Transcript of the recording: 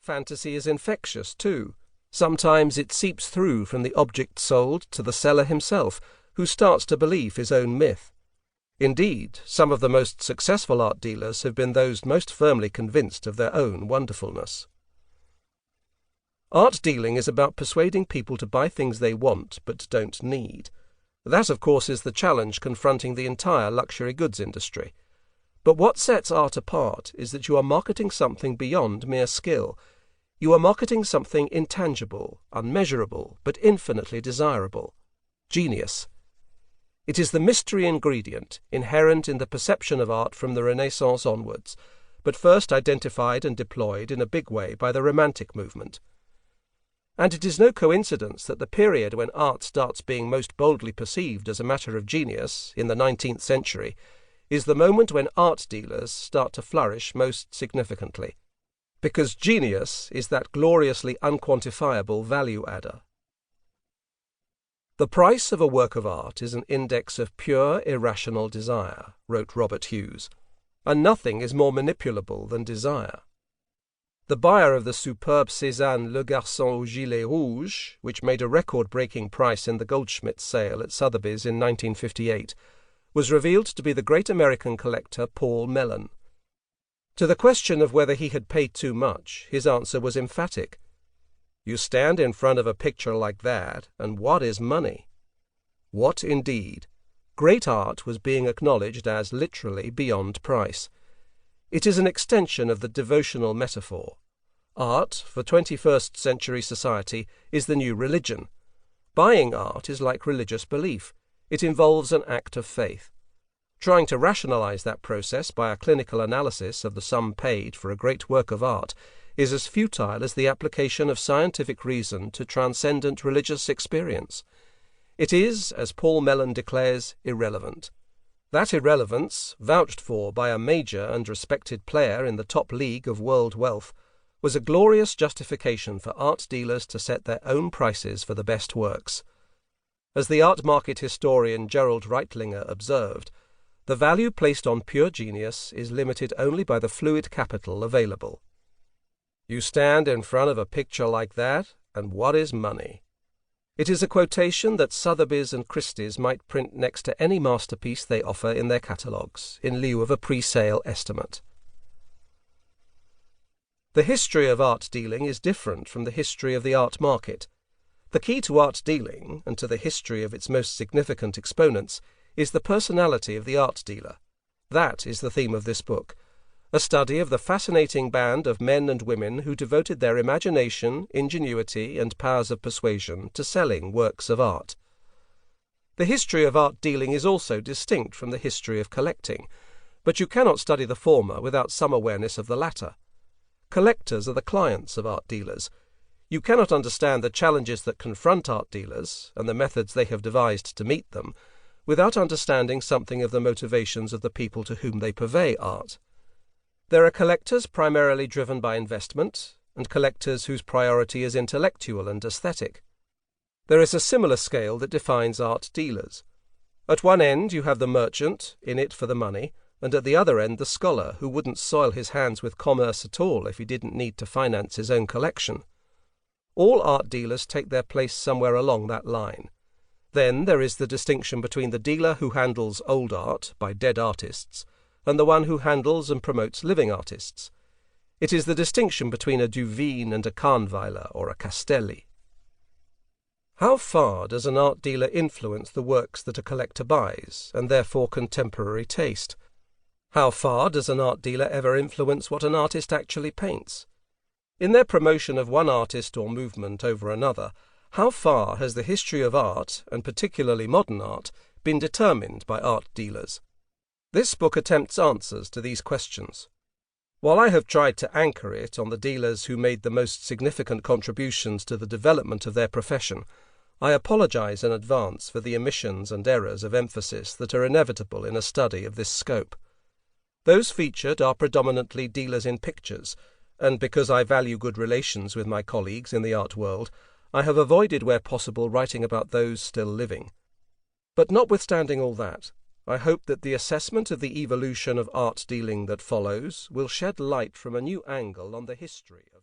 Fantasy is infectious, too. Sometimes it seeps through from the object sold to the seller himself, who starts to believe his own myth. Indeed, some of the most successful art dealers have been those most firmly convinced of their own wonderfulness. Art dealing is about persuading people to buy things they want but don't need. That, of course, is the challenge confronting the entire luxury goods industry. But what sets art apart is that you are marketing something beyond mere skill. You are marketing something intangible, unmeasurable, but infinitely desirable. Genius. It is the mystery ingredient inherent in the perception of art from the Renaissance onwards, but first identified and deployed in a big way by the Romantic movement. And it is no coincidence that the period when art starts being most boldly perceived as a matter of genius, in the 19th century, is the moment when art dealers start to flourish most significantly. Because genius is that gloriously unquantifiable value-adder. The price of a work of art is an index of pure irrational desire, wrote Robert Hughes, and nothing is more manipulable than desire. The buyer of the superb Cézanne Le Garçon au Gilet Rouge, which made a record-breaking price in the Goldschmidt's sale at Sotheby's in 1958, was revealed to be the great American collector Paul Mellon. To the question of whether he had paid too much, his answer was emphatic. You stand in front of a picture like that, and what is money? What indeed? Great art was being acknowledged as literally beyond price. It is an extension of the devotional metaphor. Art, for 21st century society, is the new religion. Buying art is like religious belief. It involves an act of faith. Trying to rationalize that process by a clinical analysis of the sum paid for a great work of art is as futile as the application of scientific reason to transcendent religious experience. It is, as Paul Mellon declares, irrelevant. That irrelevance, vouched for by a major and respected player in the top league of world wealth, was a glorious justification for art dealers to set their own prices for the best works. As the art market historian Gerald Reitlinger observed, the value placed on pure genius is limited only by the fluid capital available. You stand in front of a picture like that, and what is money? It is a quotation that Sotheby's and Christie's might print next to any masterpiece they offer in their catalogues, in lieu of a pre-sale estimate. The history of art dealing is different from the history of the art market. The key to art dealing, and to the history of its most significant exponents, is the personality of the art dealer. That is the theme of this book, a study of the fascinating band of men and women who devoted their imagination, ingenuity, and powers of persuasion to selling works of art. The history of art dealing is also distinct from the history of collecting, but you cannot study the former without some awareness of the latter. Collectors are the clients of art dealers. You cannot understand the challenges that confront art dealers, and the methods they have devised to meet them, without understanding something of the motivations of the people to whom they purvey art. There are collectors primarily driven by investment, and collectors whose priority is intellectual and aesthetic. There is a similar scale that defines art dealers. At one end you have the merchant, in it for the money, and at the other end the scholar, who wouldn't soil his hands with commerce at all if he didn't need to finance his own collection. All art dealers take their place somewhere along that line. Then there is the distinction between the dealer who handles old art by dead artists and the one who handles and promotes living artists. It is the distinction between a Duveen and a Kahnweiler or a Castelli. How far does an art dealer influence the works that a collector buys, and therefore contemporary taste? How far does an art dealer ever influence what an artist actually paints? In their promotion of one artist or movement over another, how far has the history of art, and particularly modern art, been determined by art dealers? This book attempts answers to these questions. While I have tried to anchor it on the dealers who made the most significant contributions to the development of their profession, I apologize in advance for the omissions and errors of emphasis that are inevitable in a study of this scope. Those featured are predominantly dealers in pictures, and because I value good relations with my colleagues in the art world, I have avoided where possible writing about those still living. But notwithstanding all that, I hope that the assessment of the evolution of art dealing that follows will shed light from a new angle on the history of art.